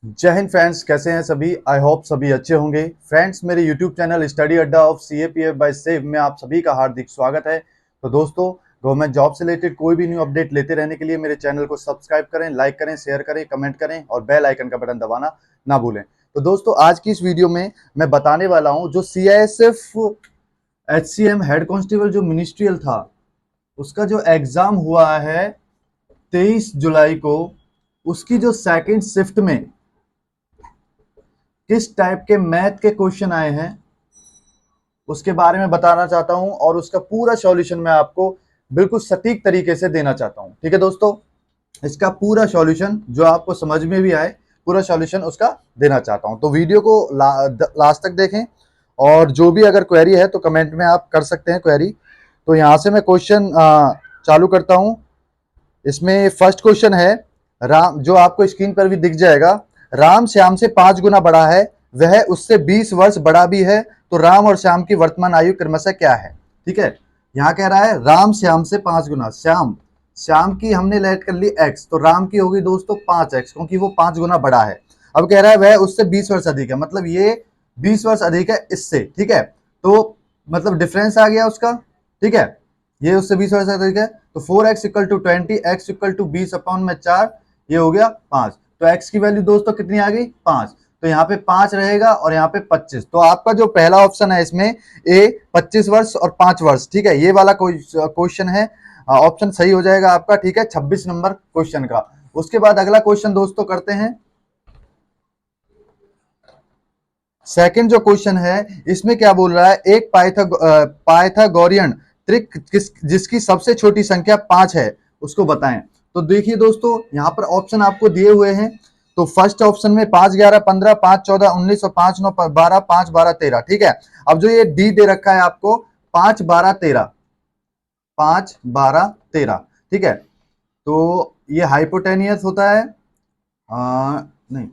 जय हिंद फ्रेंड्स, कैसे हैं सभी। आई होप सभी अच्छे होंगे। फ्रेंड्स, मेरे यूट्यूब चैनल स्टडी अड्डा ऑफ CAPF बाय सेव में आप सभी का हार्दिक स्वागत है। तो दोस्तों, गवर्नमेंट जॉब से रिलेटेड कोई भी न्यू अपडेट लेते रहने के लिए मेरे चैनल को सब्सक्राइब करें, लाइक करें, शेयर करें, कमेंट करें और बेल आइकन का बटन दबाना ना भूलें। तो दोस्तों, आज की इस वीडियो में मैं बताने वाला हूं जो CISF HCM हेड कांस्टेबल जो मिनिस्ट्रियल था उसका जो एग्जाम हुआ है 23 जुलाई को, उसकी जो सेकंड शिफ्ट में किस टाइप के मैथ के क्वेश्चन आए हैं उसके बारे में बताना चाहता हूं और उसका पूरा सॉल्यूशन मैं आपको बिल्कुल सटीक तरीके से देना चाहता हूं। ठीक है दोस्तों, इसका पूरा सॉल्यूशन जो आपको समझ में भी आए, पूरा सॉल्यूशन उसका देना चाहता हूं। तो वीडियो को लास्ट तक देखें और जो भी अगर क्वेरी है तो कमेंट में आप कर सकते हैं क्वेरी। तो यहां से मैं क्वेश्चन चालू करता हूं। इसमें फर्स्ट क्वेश्चन है, राम, जो आपको स्क्रीन पर भी दिख जाएगा, राम श्याम से 5 गुना बड़ा है, वह उससे 20 वर्ष बड़ा भी है, तो राम और श्याम की वर्तमान आयु क्रमशः क्या है। ठीक है, यहाँ कह रहा है राम श्याम से 5 गुना, श्याम श्याम की हमने लेट कर ली x, तो राम की होगी दोस्तों 5x, क्योंकि वो 5 गुना बड़ा है। अब कह रहा है वह उससे 20 वर्ष अधिक है, मतलब ये 20 वर्ष अधिक है इससे। ठीक है, तो मतलब डिफरेंस आ गया उसका। ठीक है, ये उससे 20 वर्ष अधिक है, तो 4x equal to 20, x equal to 20 upon में 4, ये हो गया 5। तो x की वैल्यू दोस्तों कितनी आ गई, 5। तो यहाँ पे 5 रहेगा और यहाँ पे 25। तो आपका जो पहला ऑप्शन है इसमें ए 25 वर्ष और 5 वर्ष, ठीक है, ये वाला क्वेश्चन है, ऑप्शन सही हो जाएगा आपका। ठीक है, 26 नंबर क्वेश्चन का। उसके बाद अगला क्वेश्चन दोस्तों करते हैं। सेकंड जो क्वेश्चन है इसमें क्या बोल रहा है, एक पाइथागोरियन त्रिक जिसकी सबसे छोटी संख्या 5 है उसको बताएं। तो देखिए दोस्तों, यहाँ पर ऑप्शन आपको दिए हुए हैं। तो फर्स्ट ऑप्शन में 5 11 15, 5 14 19 और 5 9 12, 5 12 13। ठीक है, अब जो ये डी दे रखा है आपको 5 12 13, 5 12 13। ठीक है, तो ये हाइपोटेनियस होता है, नहीं,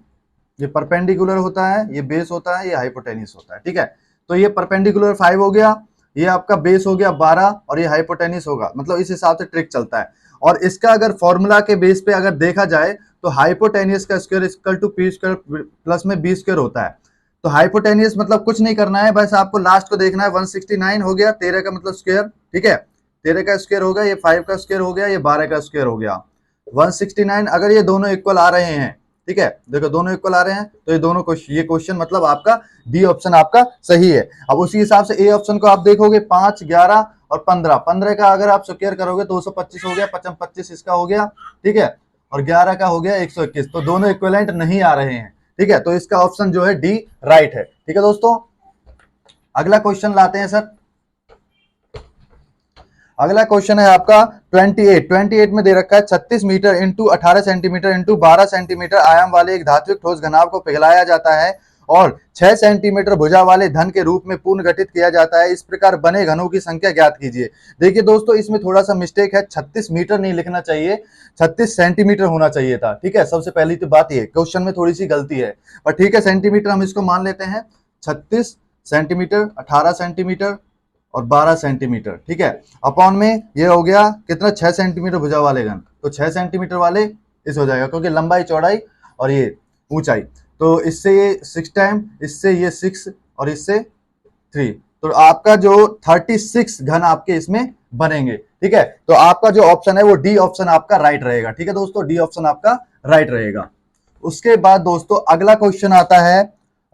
ये परपेंडिकुलर होता है, ये बेस होता है, ये हाइपोटेनियस होता है। ठीक है, तो ये परपेंडिकुलर 5 हो गया, ये आपका बेस हो गया 12 और ये हाइपोटेनियस होगा, मतलब इस हिसाब से ट्रिक चलता है। और इसका अगर फॉर्मूला के बेस पे अगर देखा जाए तो हाइपोटेनियस का square equal to p square plus में बी स्क्वायर होता है। तो हाइपोटेनियस मतलब कुछ नहीं करना है, बस आपको लास्ट को देखना है। 169 हो गया, 13 का मतलब स्क्वायर। ठीक है, 13 का स्क्वायर हो गया, ये 5 का स्क्वायर हो गया, ये 12 का स्क्वायर हो गया। 169 अगर ये दोनों इक्वल आ रहे हैं, ठीक है, देखो दोनों इक्वल आ रहे हैं, तो ये दोनों ये क्वेश्चन मतलब आपका डी ऑप्शन आपका सही है। अब उसी हिसाब से ए ऑप्शन को आप देखोगे, 5 11 और 15, 15 का अगर आप स्क्वायर करोगे 225 हो गया, 55 25 इसका हो गया। ठीक है, और 11 का हो गया 121, तो दोनों इक्विवेलेंट नहीं आ रहे हैं। ठीक है, तो इसका ऑप्शन जो है डी राइट है। ठीक है दोस्तों, अगला क्वेश्चन लाते हैं सर। अगला क्वेश्चन है आपका 28 में दे रखा है 36 metre into 18 centimetre into 12 centimetre आयाम वाले एक धात्विक ठोस घनाभ को पिघलाया जाता है और 6 सेंटीमीटर भुजा वाले धन के रूप में पुनर्गठित किया जाता है। इस प्रकार बने घनों की संख्या ज्ञात कीजिए। देखिए दोस्तों, इसमें थोड़ा सा मिस्टेक है, 36 मीटर नहीं लिखना चाहिए, 36 सेंटीमीटर होना चाहिए था। ठीक है, सबसे पहली तो बात ये क्वेश्चन में थोड़ी सी गलती है, पर ठीक है, सेंटीमीटर हम इसको मान लेते हैं। 36 सेंटीमीटर, 18 सेंटीमीटर और 12 सेंटीमीटर। ठीक है, अपॉन में ये हो गया कितना, 6 सेंटीमीटर भुजा वाले घन, तो 6 सेंटीमीटर वाले इस हो जाएगा, क्योंकि लंबाई चौड़ाई और ये ऊंचाई, तो इससे ये 6 टाइम, इससे ये 6 और इससे 3, तो आपका जो 36 घन आपके इसमें बनेंगे। ठीक है, तो आपका जो ऑप्शन है वो डी ऑप्शन आपका राइट रहेगा। ठीक है दोस्तों, डी ऑप्शन आपका राइट रहेगा। उसके बाद दोस्तों अगला क्वेश्चन आता है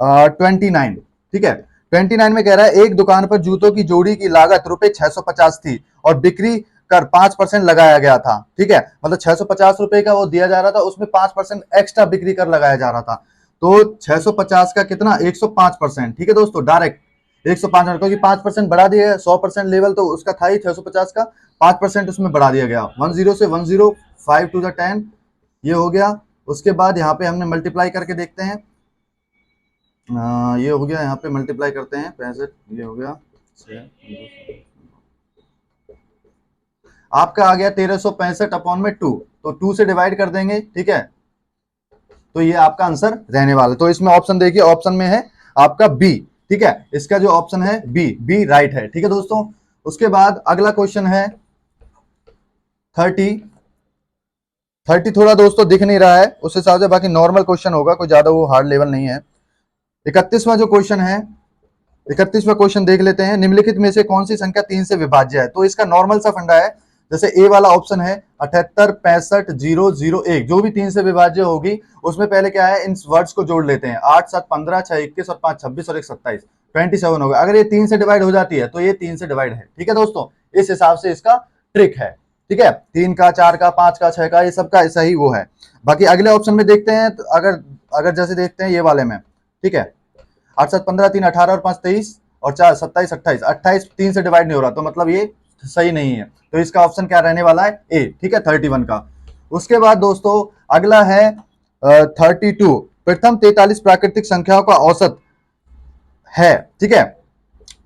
29। ठीक है, 29 में कह रहा है एक दुकान पर जूतों की जोड़ी की लागत ₹650 थी और बिक्री कर 5% लगाया गया था। ठीक है, मतलब 650 रुपए का वो दिया जा रहा था, उसमें 5% एक्स्ट्रा बिक्री कर लगाया जा रहा था। तो 650 का कितना, 105%। ठीक है दोस्तों, डायरेक्ट 105, क्योंकि 5% बढ़ा दिया है, 100% लेवल तो उसका था ही 650 का, 5% उसमें बढ़ा दिया गया। 10 से 105 टू द 10 ये हो गया। उसके बाद यहाँ पे हमने मल्टीप्लाई करके देखते हैं, ये हो गया, यहाँ पे मल्टीप्लाई करते हैं 65, ये हो गया 6, आपका आ गया 1365 अपॉन में 2, तो 2 से डिवाइड कर देंगे। ठीक है, तो ये आपका आंसर रहने वाला। तो इसमें ऑप्शन देखिए, ऑप्शन में है आपका बी। ठीक है, इसका जो ऑप्शन है बी, बी राइट है। ठीक है दोस्तों, उसके बाद अगला क्वेश्चन है 30। 30 थोड़ा दोस्तों दिख नहीं रहा है उस हिसाब से, बाकी नॉर्मल क्वेश्चन होगा, कोई ज्यादा वो हार्ड लेवल नहीं है। 31वां जो क्वेश्चन है, 31वां क्वेश्चन देख लेते हैं। निम्नलिखित में से कौन सी संख्या 3 से विभाज्य है? तो इसका नॉर्मल सा फंडा है, जैसे ए वाला ऑप्शन है 78 65 001, जो भी 3 से विभाज्य होगी उसमें पहले क्या है, इन वर्ड्स को जोड़ लेते हैं। 8 7 15, 6 21 और 5 26 और 1 27, 27 होगा। अगर ये 3 से डिवाइड हो जाती है तो ये 3 से डिवाइड है। ठीक है दोस्तों, इस हिसाब से इसका ट्रिक है। ठीक है, 3 का, 4 का, 5 का, 6 का, ये सब का ऐसा ही वो है। बाकी अगले ऑप्शन में देखते हैं, तो अगर अगर जैसे देखते हैं ये वाले में, ठीक है, 8 7 15, 3 18 और 5 23 और 4 27 28, 28 3 से डिवाइड नहीं हो रहा, तो मतलब ये सही नहीं है। तो इसका ऑप्शन क्या रहने वाला है? ए। ठीक है, 31 का। उसके बाद दोस्तों अगला है 32। प्रथम 43 प्राकृतिक संख्याओं का औसत है। ठीक है,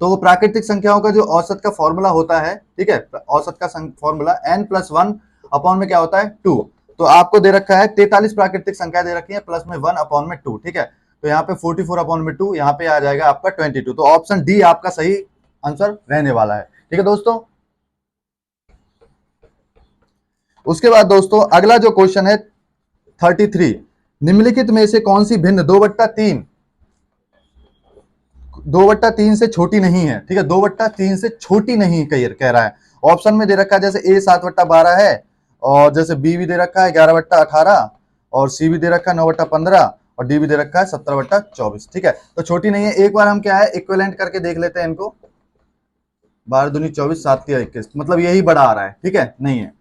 तो वो प्राकृतिक संख्याओं का जो औसत का फॉर्मूला होता है, ठीक है, औसत का फॉर्मूला n+1 अपॉन में क्या होता है? 2। तो आपको दे रखा है 43 प्राकृतिक संख्या दे रखी है, प्लस में 1 अपॉन में 2। ठीक है, तो यहाँ पे 44 अपॉन में 2, यहाँ पे आ जाएगा आपका 22। तो ऑप्शन डी आपका सही आंसर रहने वाला है। ठीक है दोस्तों, उसके बाद दोस्तों अगला जो क्वेश्चन है 33। निम्नलिखित में से कौन सी भिन्न 2/3 से छोटी नहीं है? ठीक है, 2/3 से छोटी नहीं कह रहा है। ऑप्शन में दे रखा है जैसे ए 7/12 है, और जैसे बी भी दे रखा है 11/18, और सी भी दे रखा है 9/15, और डी भी दे रखा है 17/24। ठीक है, तो छोटी नहीं है। एक बार हम क्या है इक्विवेलेंट करके देख लेते हैं इनको। 12 दूनी 24, 7 या 21, मतलब यही बड़ा आ रहा है। ठीक है, नहीं है,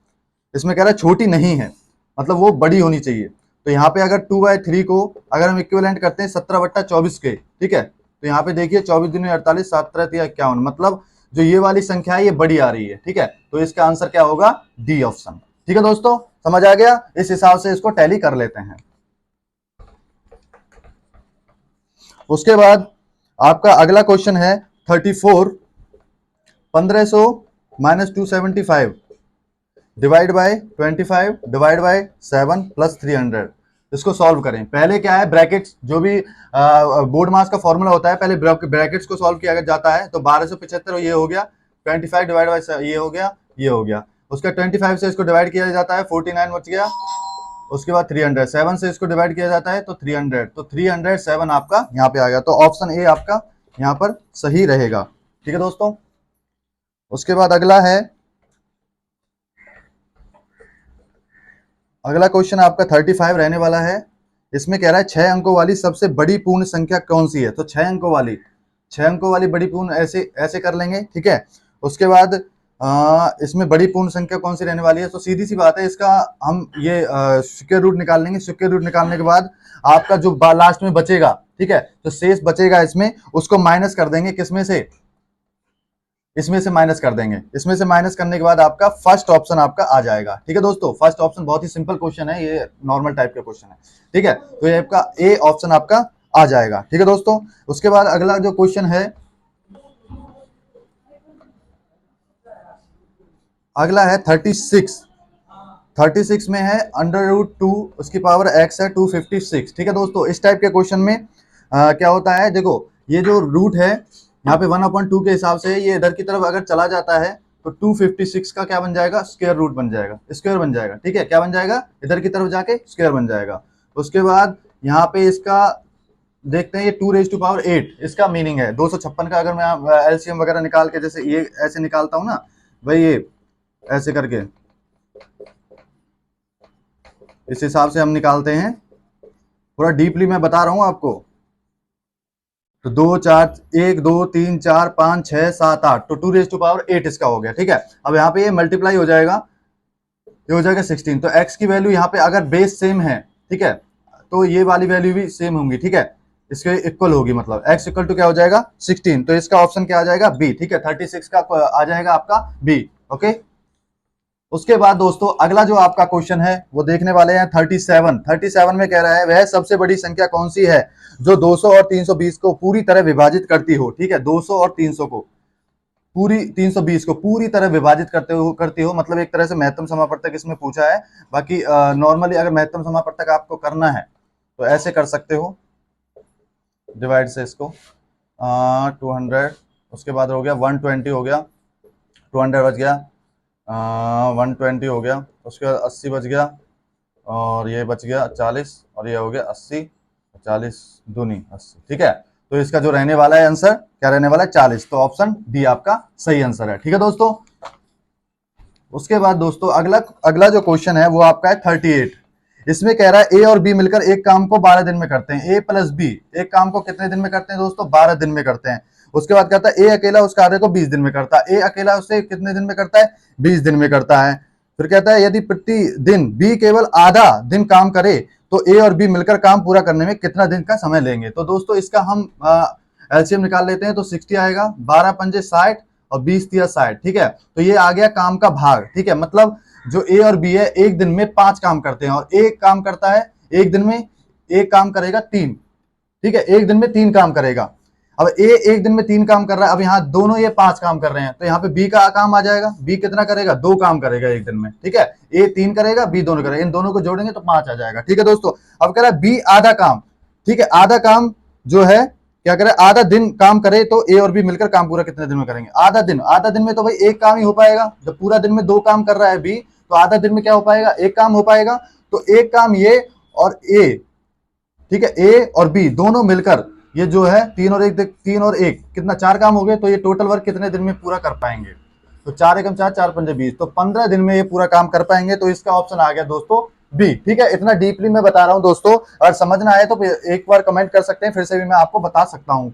इसमें कह रहा है छोटी नहीं है, मतलब वो बड़ी होनी चाहिए। तो यहाँ पे अगर 2/3 को अगर हम इक्विवेलेंट करते हैं 17/24 के, ठीक है, तो यहाँ पे देखिए 24 दूनी 48, 7 3 51, मतलब जो ये वाली संख्या है ये बड़ी आ रही है। ठीक है, तो इसका आंसर क्या होगा? D option. ठीक है दोस्तों, समझ आ गया? इस हिसाब से इसको टैली कर लेते हैं। उसके बाद आपका अगला क्वेश्चन है 34। 1500 minus 275 divide by 25 divide by 7 plus 300। इसको सॉल्व करें। पहले क्या है, ब्रैकेट्स, जो भी बोर्ड मास का फॉर्मूला होता है, पहले ब्रैकेट्स को सॉल्व किया जाता है। तो 1275 ये हो गया, 25 डिवाइड बाय ये हो गया, ये हो गया। उसका 25 से इसको डिवाइड किया जाता है, 49 बच गया। उसके बाद 300, 7 से इसको डिवाइड किया जाता है तो 300, तो 307 आपका यहाँ पे आ गया। तो ऑप्शन ए आपका यहाँ पर सही रहेगा। ठीक है दोस्तों, उसके बाद अगला क्वेश्चन आपका 35 रहने वाला है। इसमें कह रहा है 6 अंकों वाली सबसे बड़ी पूर्ण संख्या कौन सी है? तो 6 अंकों वाली बड़ी पूर्ण ऐसे ऐसे कर लेंगे। ठीक है, उसके बाद इसमें बड़ी पूर्ण संख्या कौन सी रहने वाली है? तो सीधी सी बात है, इसका हम ये स्क्वायर रूट निकाल लेंगे। स्क्वायर रूट निकालने के बाद आपका जो लास्ट में बचेगा, ठीक है, तो शेष बचेगा इसमें, उसको माइनस कर देंगे। किसमें से? इसमें से माइनस कर देंगे। इसमें से माइनस करने के बाद आपका फर्स्ट ऑप्शन आपका आ जाएगा। ठीक है दोस्तों, फर्स्ट ऑप्शन बहुत ही सिंपल क्वेश्चन है, ये नॉर्मल टाइप का क्वेश्चन है। ठीक है, तो ये आपका ए ऑप्शन आपका आ जाएगा। ठीक है दोस्तों, उसके बाद अगला जो क्वेश्चन है, अगला है 36। 36 में है √2 उसकी पावर x है 256। ठीक है दोस्तों, इस टाइप के क्वेश्चन में क्या होता है, देखो ये जो रूट है यहाँ पे 1/2 के हिसाब से ये इधर की तरफ अगर चला जाता है तो 256 का क्या बन जाएगा? स्क्वायर रूट बन जाएगा, स्क्वायर बन जाएगा। ठीक है, क्या बन जाएगा? इधर की तरफ जाके स्क्वायर बन जाएगा। उसके बाद यहाँ पे इसका देखते हैं, ये 2⁸8 इसका मीनिंग है 256 का। अगर मैं एलसीएम वगैरह निकाल के जैसे ये ऐसे निकालता हूँ ना भाई, ये ऐसे करके इस हिसाब से हम निकालते हैं। थोड़ा डीपली मैं बता रहा हूं आपको। तो 2 4 1 2 3 4 5 6 7 8, तो 2⁸8 इसका हो गया। ठीक है, अब यहाँ पे ये मल्टीप्लाई हो जाएगा, ये हो जाएगा 16। तो x की वैल्यू यहाँ पे अगर बेस सेम है, ठीक है, तो ये वाली वैल्यू भी सेम होंगी। ठीक है, इसके इक्वल होगी, मतलब x इक्वल टू क्या हो जाएगा? 16। तो इसका ऑप्शन क्या आ जाएगा? बी। ठीक है, 36 का आ जाएगा आपका बी। ओके, उसके बाद दोस्तों अगला जो आपका क्वेश्चन है वो देखने वाले हैं 37। 37 में कह रहा है वह सबसे बड़ी संख्या कौन सी है जो 200 और 320 को पूरी तरह विभाजित करती हो? ठीक है, 200 और 300 को पूरी 320 को पूरी तरह विभाजित करती हो, मतलब एक तरह से महत्तम समापवर्तक इसमें पूछा है। बाकी नॉर्मली अगर महत्तम समापवर्तक आपको करना है तो ऐसे कर सकते हो, डिवाइड से इसको 200, उसके बाद हो गया 120, हो गया 200 बच गया, 120 हो गया, उसके बाद 80 बच गया, और ये बच गया 40 और ये हो गया 80, 40 दूनी 80, ठीक है। तो इसका जो रहने वाला है आंसर क्या रहने वाला है 40, तो ऑप्शन डी आपका सही आंसर है, ठीक है दोस्तों। उसके बाद दोस्तों अगला अगला जो क्वेश्चन है वो आपका है 38। इसमें कह रहा है ए और बी मिलकर एक काम को 12 दिन में करते हैं। ए प्लस बी एक काम को कितने दिन में करते हैं दोस्तों? 12 दिन में करते हैं। उसके बाद कहता है ए अकेला उस कार्य को 20 दिन में करता है। ए अकेला उसे कितने दिन में करता है? 20 दिन में करता है। फिर कहता है यदि प्रति दिन बी केवल आधा दिन काम करे तो ए और बी मिलकर काम पूरा करने में कितना दिन का समय लेंगे? तो दोस्तों इसका हम एलसीएम निकाल लेते हैं, तो 60 आएगा, 12 पंजे 60 और 20 तिया 60, ठीक है। तो ये आ गया काम का भाग, ठीक है। मतलब जो ए और बी है एक दिन में 5 काम करते हैं और एक काम करता है एक दिन में, एक काम करेगा 3, ठीक है, एक दिन में 3 काम करेगा। अब ए एक दिन में 3 काम कर रहा है, अब यहाँ दोनों ये 5 काम कर रहे हैं, तो यहाँ पे बी का काम आ जाएगा। बी कितना करेगा? 2 काम करेगा एक दिन में, ठीक है। ए 3 करेगा, बी दोनों करेगा, इन दोनों को जोड़ेंगे तो 5 आ जाएगा, ठीक है दोस्तों। अब कह रहा है बी आधा काम, ठीक है, आधा काम जो है क्या करे? आधा दिन काम करे तो ए और बी मिलकर काम पूरा कितने दिन में करेंगे? आधा दिन, आधा दिन में तो भाई एक काम ही हो पाएगा। जब पूरा दिन में 2 काम कर रहा है बी, तो आधा दिन में क्या हो पाएगा? एक काम हो पाएगा। तो एक काम ये और ए, ठीक है, ए और बी दोनों मिलकर ये जो है 3 और 1 कितना? 4 काम हो गए। तो ये टोटल वर्क कितने दिन में पूरा कर पाएंगे? तो 4 एकम 4, 4 पंजे 20, तो 15 दिन में ये पूरा काम कर पाएंगे। तो इसका ऑप्शन आ गया दोस्तों बी, ठीक है। इतना डीपली मैं बता रहा हूं दोस्तों, अगर समझना है तो एक बार कमेंट कर सकते हैं, फिर से भी मैं आपको बता सकता हूं।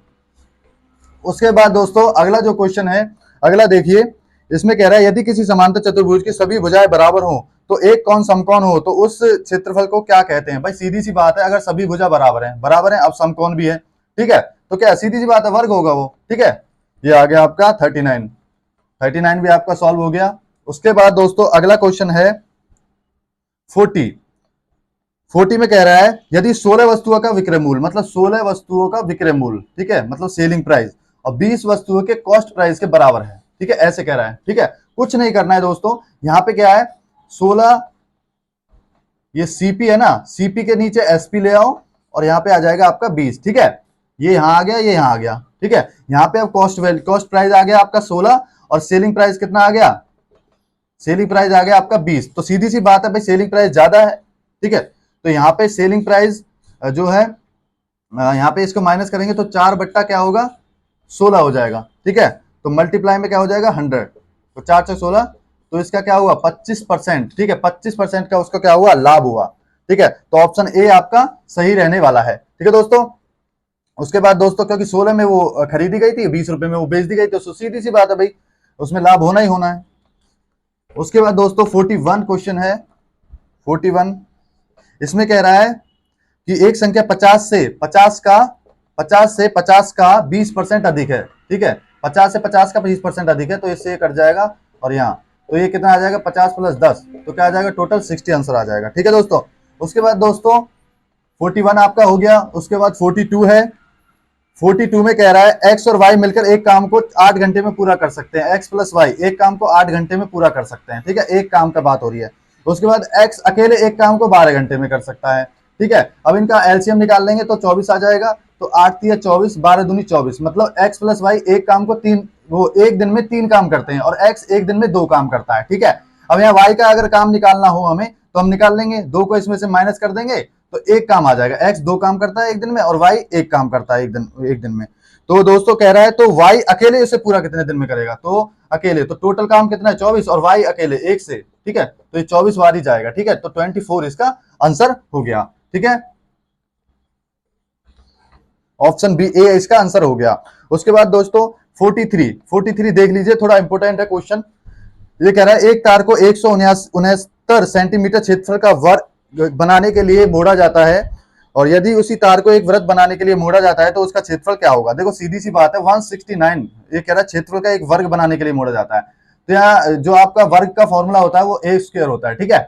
उसके बाद दोस्तों अगला जो क्वेश्चन है, अगला देखिए, इसमें कह रहा है यदि किसी समांतर चतुर्भुज की सभी भुजाएं बराबर हो तो एक कौन समकोण हो तो उस क्षेत्रफल को क्या कहते हैं? भाई सीधी सी बात है, अगर सभी भुजा बराबर है, बराबर है, अब समकोण भी है, ठीक है, तो क्या सीधी सी बात है, वर्ग होगा वो, ठीक है। ये आ गया आपका 39 भी आपका सॉल्व हो गया। उसके बाद दोस्तों अगला क्वेश्चन है 40 में कह रहा है यदि 16 वस्तुओं का विक्रय मूल्य, मतलब 16 वस्तुओं का विक्रय मूल्य, ठीक है, मतलब सेलिंग प्राइस, और 20 वस्तुओं के कॉस्ट प्राइस के बराबर है, ठीक है, ऐसे कह रहा है, ठीक है। कुछ नहीं करना है दोस्तों, यहां पे क्या है 16, ये सीपी है ना, सीपी के नीचे एसपी ले आओ और यहाँ पे आ जाएगा आपका 20, ठीक है। ये यहाँ आ गया, ये यहाँ आ गया, ठीक है। यहाँ पे अब कॉस्ट प्राइस आ गया आपका 16 और सेलिंग प्राइस कितना आ गया? सेलिंग प्राइस आ गया आपका 20। तो सीधी सी बात है भाई सेलिंग प्राइस ज्यादा है, ठीक है। तो यहाँ पे सेलिंग प्राइस जो है यहाँ पे इसको माइनस करेंगे तो 4 बट्टा क्या होगा? 16 हो जाएगा, ठीक है। तो मल्टीप्लाई में क्या हो जाएगा? 100, तो 4 से 16, तो इसका क्या हुआ? 25%, ठीक है, 25% का उसका क्या हुआ? लाभ हुआ, ठीक है। तो ऑप्शन ए आपका सही रहने वाला है, ठीक है दोस्तों। उसके बाद दोस्तों क्योंकि 16 में वो खरीदी गई थी, 20 रुपए में वो बेच दी गई, तो सीधी सी बात है भाई उसमें लाभ होना ही होना है। उसके बाद दोस्तों 41 क्वेश्चन है, 41, इसमें कह रहा है कि एक संख्या 50 से 50 का 20% अधिक है, ठीक है, 50 से 50 का 20% अधिक है, तो इससे ये कट जाएगा और यहाँ तो ये कितना आ जाएगा? 50 प्लस 10, तो क्या आ जाएगा? टोटल 60 आंसर आ जाएगा, ठीक है दोस्तों। उसके बाद दोस्तों 41 आपका हो गया। उसके बाद 42 है, 42 में कह रहा है एक्स और वाई मिलकर एक काम को 8 घंटे में पूरा कर सकते हैं। एक्स प्लस वाई एक काम को 8 घंटे में पूरा कर सकते हैं, ठीक है, एक काम का बात हो रही है। उसके बाद एक्स अकेले एक काम को 12 घंटे में कर सकता है, ठीक है। अब इनका एलसीएम निकाल लेंगे तो 24 आ जाएगा, तो 8 तिया 24, 12 दूनी 24, मतलब एक्स प्लस वाई एक काम को एक दिन में 3 काम करते हैं और एक्स एक दिन में 2 काम करता है, ठीक है। अब यहाँ वाई का अगर काम निकालना हो हमें तो हम निकाल लेंगे, 2 को इसमें से माइनस कर देंगे तो एक काम आ जाएगा। एक्स 2 काम करता है एक दिन में और वाई एक काम करता है एक दिन में। तो दोस्तों कह रहा है तो वाई अकेले इसे पूरा कितने दिन में करेगा? तो अकेले, तो टोटल काम कितना है? 24, और वाई अकेले एक से, ठीक है, तो ये 24 बार ही जाएगा, ठीक है। तो 24 इसका आंसर हो गया, ठीक है, ऑप्शन बी ए इसका आंसर हो गया। उसके बाद दोस्तों 43 देख लीजिए, थोड़ा इंपोर्टेंट है क्वेश्चन। ये कह रहा है एक तार को 169 सेंटीमीटर क्षेत्रफल का वर्ग बनाने के लिए मोड़ा जाता है और यदि उसी तार को एक वृत्त बनाने के लिए मोड़ा जाता है तो उसका क्षेत्रफल क्या होगा? देखो सीधी सी बात है 169, ये कह रहा है क्षेत्रफल का एक वर्ग बनाने के लिए मोड़ा जाता है। तो यहाँ जो आपका वर्ग का फॉर्मूला होता है वो ए स्क्वायर होता है, ठीक है,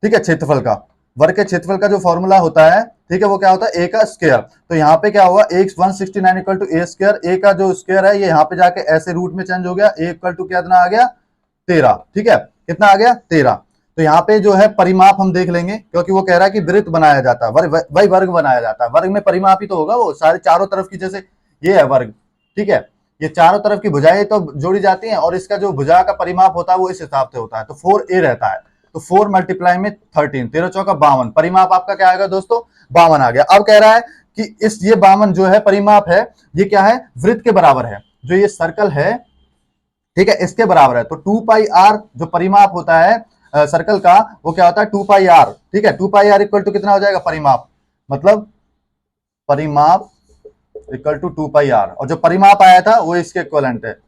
ठीक है। क्षेत्रफल का, वर्ग के क्षेत्रफल का जो फॉर्मूला होता है, ठीक है, वो क्या होता है? ए का स्क्वायर। तो यहाँ पे क्या हुआ? 169 इक्वल टू ए स्क्वायर, ए का जो स्क्वायर है ये यहाँ पे जाके ऐसे रूट में चेंज हो गया, ए इक्वल टू कितना आ गया? 13, ठीक है, कितना आ गया? 13। तो यहाँ पे जो है परिमाप हम देख लेंगे क्योंकि वो कह रहा है कि वृत्त बनाया जाता है, वही वर्ग बनाया जाता है, वर्ग में परिमाप ही तो होगा, वो सारे चारों तरफ की, जैसे ये है वर्ग, ठीक है, ये चारों तरफ की भुजाएं तो जोड़ी जाती हैं और इसका जो भुजा का परिमाप होता है वो इस हिसाब से होता है, तो 4a रहता है। तो 4 मल्टीप्लाई में 13, 13 चौका 52, परिमाप आपका क्या आएगा दोस्तों 52 आ गया। अब कह रहा है कि इस ये 52 जो है परिमाप है, ये क्या है वृत्त के बराबर है, जो ये सर्कल है ठीक है इसके बराबर है। तो 2 पाई आर जो परिमाप होता है सर्कल का वो क्या होता है 2 पाई आर, ठीक है 2 पाई आर इक्वल टू कितना हो जाएगा परिमाप, मतलब परिमाप इक्वल टू 2 पाई आर, और जो परिमाप आया था वो इसके इक्वलेंट है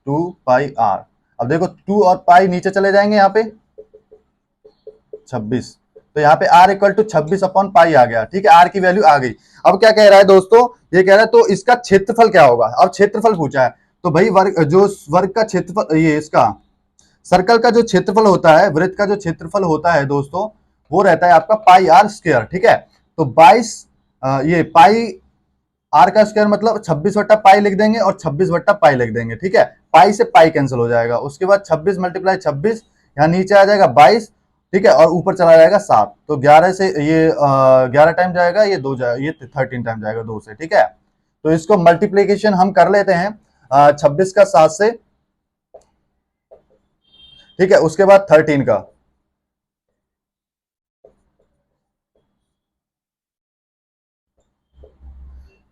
2 पाई आर। अब देखो 2 और पाई नीचे चले जाएंगे यहाँ पे 26, तो यहाँ पे r equal to 26 upon pi आ गया, ठीक है r की वैल्यू आ गई। अब क्या कह रहा है दोस्तों, ये कह रहा है तो इसका क्षेत्रफल क्या होगा, अब क्षेत्रफल पूछा है तो भाई वर्ग जो वर्ग का क्षेत्रफल, ये इसका सर्कल का जो क्षेत्रफल होता है, वृत्त का जो क्षेत्रफल होता है दोस्तों वो रहता है आपका पाई आर स्क्वायर, ठीक है। तो 22 ये पाई आर का स्क्वायर मतलब 26 वट्टा पाई लिख देंगे और 26 वट्टा पाई लिख देंगे, ठीक है। पाई से पाई कैंसिल हो जाएगा, उसके बाद 26 मल्टीप्लाई 26 यहाँ नीचे आ जाएगा 22, ठीक है, और ऊपर चला जाएगा 7, तो 11 से ये 11 टाइम जाएगा, ये 2 जाएगा, ये 13 टाइम जाएगा 2 से, ठीक है। तो इसको मल्टीप्लीकेशन हम कर लेते हैं 26 का 7 से, ठीक है, उसके बाद 13 का,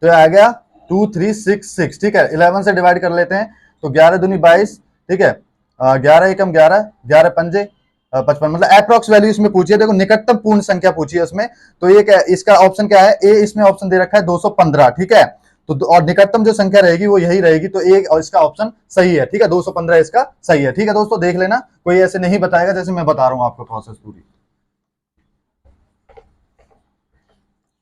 तो आ गया 2366, ठीक है। 11 से डिवाइड कर लेते हैं तो 11 दूनी 22, ठीक है, 11 एकम 11, 11 पंजे 55, मतलब अप्रॉक्स वैल्यू इसमें पूछिए, देखो निकटतम पूर्ण संख्या पूछी है उसमें, तो ये क्या इसका ऑप्शन क्या है, ए इसमें ऑप्शन दे रखा है 215, ठीक है। तो और निकटतम जो संख्या रहेगी वो यही रहेगी, तो एक और इसका ऑप्शन सही है, ठीक है, 215 इसका सही है, ठीक है दोस्तों, देख लेना कोई ऐसे नहीं बताएगा जैसे मैं बता रहा हूं आपको प्रोसेस पूरी।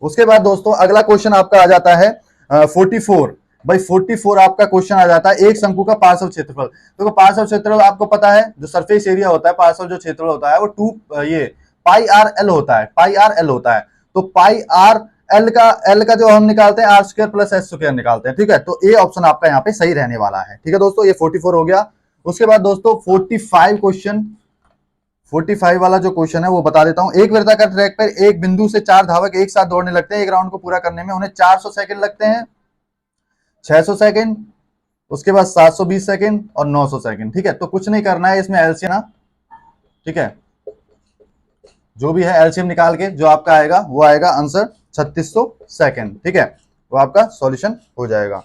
उसके बाद दोस्तों अगला क्वेश्चन आपका आ जाता है 44, भाई 44 आपका क्वेश्चन आ जाता है एक शंकु का पार्श्व क्षेत्रफल। देखो पार्श्व क्षेत्रफल आपको पता है, जो सरफेस एरिया होता है, पार्श्व जो क्षेत्रफल होता है वो 2 ये पाई आर एल होता है, पाई आर एल होता है। तो पाई आर एल का जो हम निकालते हैं r square plus s square निकालते हैं, ठीक है। तो ए ऑप्शन आपका यहाँ पे सही रहने वाला है, ठीक है दोस्तों, ये 44 हो गया। उसके बाद दोस्तों 45 क्वेश्चन, 45 वाला जो क्वेश्चन है वो बता देता हूं। एक वृत्ताकार ट्रैक पर एक बिंदु से 4 धावक एक साथ दौड़ने लगते हैं, एक राउंड को पूरा करने में उन्हें 400 सेकंड लगते हैं, 600 सेकंड, उसके बाद 720 सेकंड और 900 सेकंड, ठीक है। तो कुछ नहीं करना है इसमें एलसीएम, ठीक है, जो भी है एलसीएम निकाल के जो आपका आएगा वो आएगा आंसर 3600 सेकंड, ठीक है, वो आपका सॉल्यूशन हो जाएगा।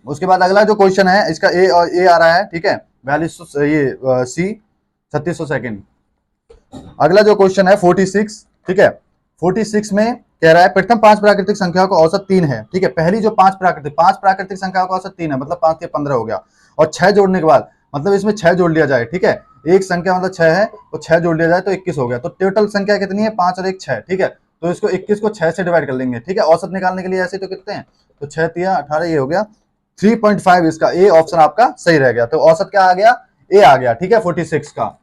उसके बाद अगला जो क्वेश्चन है इसका ए आ रहा है, ठीक है, 4200 ये सी 3600 सेकंड। अगला जो क्वेश्चन है 46, ठीक है, 46 में कह रहा है प्रथम 5 प्राकृतिक संख्याओं का औसत 3 है, ठीक है। पहली जो 5 प्राकृतिक संख्याओं का औसत 3 है, मतलब 5 के 15 हो गया, और 6 जोड़ने के बाद मतलब इसमें 6 जोड़ लिया जाए, ठीक है, एक संख्या मतलब 6 है तो 6 जोड़ लिया जाए तो 21 हो गया, तो टोटल संख्या कितनी है 5 और 1 6, ठीक है। तो इसको 21 को 6 से डिवाइड कर लेंगे, ठीक है, औसत निकालने के लिए ऐसे तो कितने हैं, तो 6 तिया 18, ये हो गया 3.5, इसका ए ऑप्शन आपका सही रह गया। तो औसत क्या आ गया, ए आ गया, ठीक है 46 का।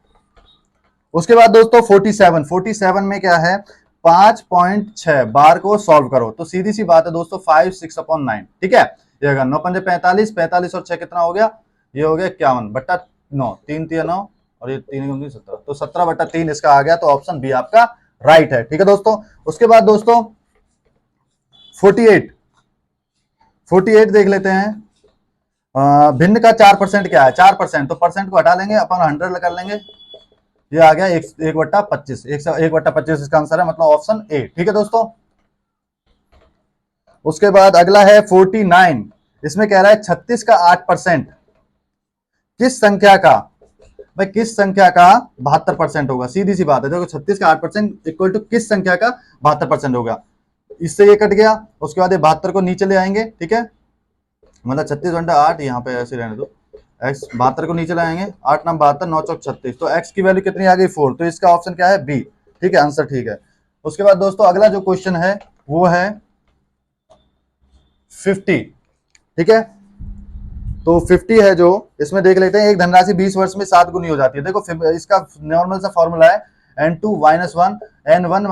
उसके बाद दोस्तों 47 में क्या है 5.6 बार को सॉल्व करो, तो सीधी सी बात है दोस्तों 5 6 अपॉन 9, ठीक है, ये होगा 9 पंजे 45, 45 और 6 कितना हो गया, ये हो गया 51 बट्टा 9, 3 तिया 9 और ये 3 गुनी 17, तो 17 बट्टा 3 इसका आ गया, तो ऑप्शन बी आपका राइट है, ठीक है दोस्तों। उसके बाद दोस्तों 48 देख लेते हैं। भिन्न का 4% क्या है, 4%, तो परसेंट को हटा लेंगे अपन 100 कर लेंगे, ये आ गया 1/25, 1/25 इसका आंसर है, मतलब ऑप्शन ए, ठीक है दोस्तों। उसके बाद अगला है 49, इसमें कह रहा है 36 का 8% किस संख्या का, भाई किस संख्या का 72% होगा, सीधी सी बात है, देखो 36 का 8% इक्वल टू किस संख्या का 72% होगा, इससे ये कट गया, उसके बाद ये 72 को नीचे ले आएंगे, ठीक है, मतलब 36/8, यहाँ पे ऐसे रहने दो, एक्स 72 को नीचे लाएंगे, 8 9 72, 9 चौक 36, तो एक्स की वैल्यू कितनी आ गई 4, तो इसका ऑप्शन क्या है बी, ठीक है, आंसर ठीक है। उसके बाद दोस्तों अगला जो क्वेश्चन है वो है 50, ठीक है, तो 50 है जो, इसमें देख लेते हैं एक धनराशि 20 वर्ष में 7 गुनी हो जाती है। देखो इसका नॉर्मल सा फॉर्मूला है n2 - 1 n1 -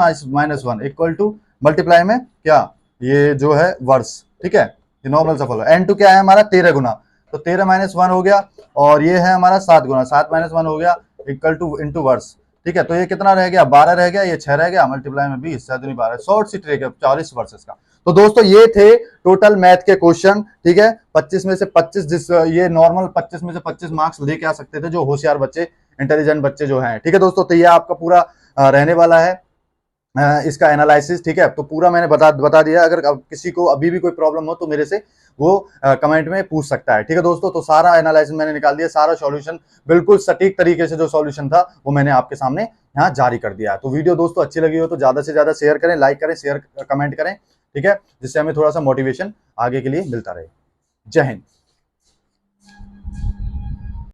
1 equal to multiply में क्या, ये जो है वर्ष, ठीक है, ये नॉर्मल सा फॉर्मूला। n2 क्या है हमारा 13 गुना, तो 13 - 1 हो गया, और ये है हमारा 7 गुना, 7 - 1 हो गया इक्वल टू इंटू वर्ष, ठीक है। तो ये कितना रह गया 12 रह गया, ये 6 रह गया, मल्टीप्लाई में 20 7 दूनी 12, शॉर्ट सी ट्रिक है 40 वर्ष इसका। तो दोस्तों ये थे टोटल मैथ के क्वेश्चन, ठीक है, 25 में से 25, जिस ये नॉर्मल 25 में से 25 मार्क्स लेके आ सकते थे जो होशियार बच्चे इंटेलिजेंट बच्चे जो हैं। ठीक है दोस्तों, तो ये आपका पूरा रहने वाला है इसका एनालिसिस। ठीक है, तो पूरा मैंने बता दिया। अगर किसी को अभी भी कोई प्रॉब्लम हो तो मेरे से वो कमेंट में पूछ सकता है। ठीक है दोस्तों, तो सारा एनालिसिस मैंने निकाल दिया, सारा सॉल्यूशन बिल्कुल सटीक तरीके से जो सॉल्यूशन था वो मैंने आपके सामने यहाँ जारी कर दिया है। तो वीडियो दोस्तों अच्छी लगी हो तो ज्यादा से ज्यादा शेयर करें, लाइक करें, शेयर कमेंट करें। ठीक है, जिससे हमें थोड़ा सा मोटिवेशन आगे के लिए मिलता रहे। जय हिंद।